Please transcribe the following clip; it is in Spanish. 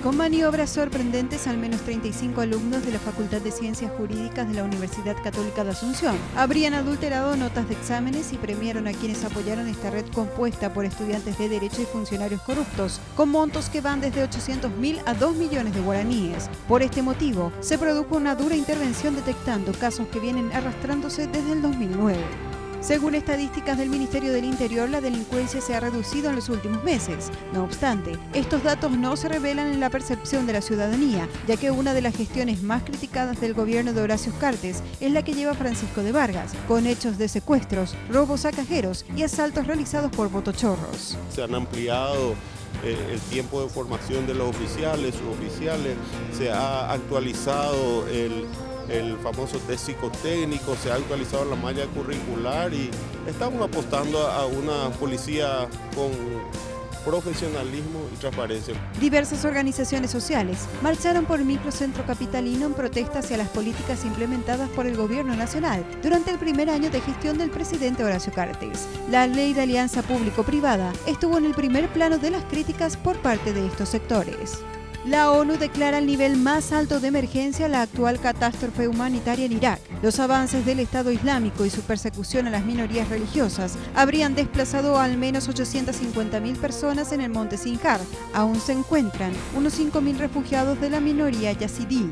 Con maniobras sorprendentes, al menos 35 alumnos de la Facultad de Ciencias Jurídicas de la Universidad Católica de Asunción habrían adulterado notas de exámenes y premiaron a quienes apoyaron esta red compuesta por estudiantes de Derecho y funcionarios corruptos, con montos que van desde 800.000 a 2 millones de guaraníes. Por este motivo, se produjo una dura intervención detectando casos que vienen arrastrándose desde el 2009. Según estadísticas del Ministerio del Interior, la delincuencia se ha reducido en los últimos meses. No obstante, estos datos no se revelan en la percepción de la ciudadanía, ya que una de las gestiones más criticadas del gobierno de Horacio Cartes es la que lleva Francisco de Vargas, con hechos de secuestros, robos a cajeros y asaltos realizados por botochorros. Se han ampliado el tiempo de formación de los oficiales, suboficiales, se ha actualizado el famoso test psicotécnico, se ha actualizado la malla curricular y estamos apostando a una policía con profesionalismo y transparencia. Diversas organizaciones sociales marcharon por el microcentro capitalino en protesta hacia las políticas implementadas por el gobierno nacional durante el primer año de gestión del presidente Horacio Cartes. La ley de alianza público-privada estuvo en el primer plano de las críticas por parte de estos sectores. La ONU declara el nivel más alto de emergencia la actual catástrofe humanitaria en Irak. Los avances del Estado Islámico y su persecución a las minorías religiosas habrían desplazado a al menos 850.000 personas en el monte Sinjar. Aún se encuentran unos 5.000 refugiados de la minoría yazidí.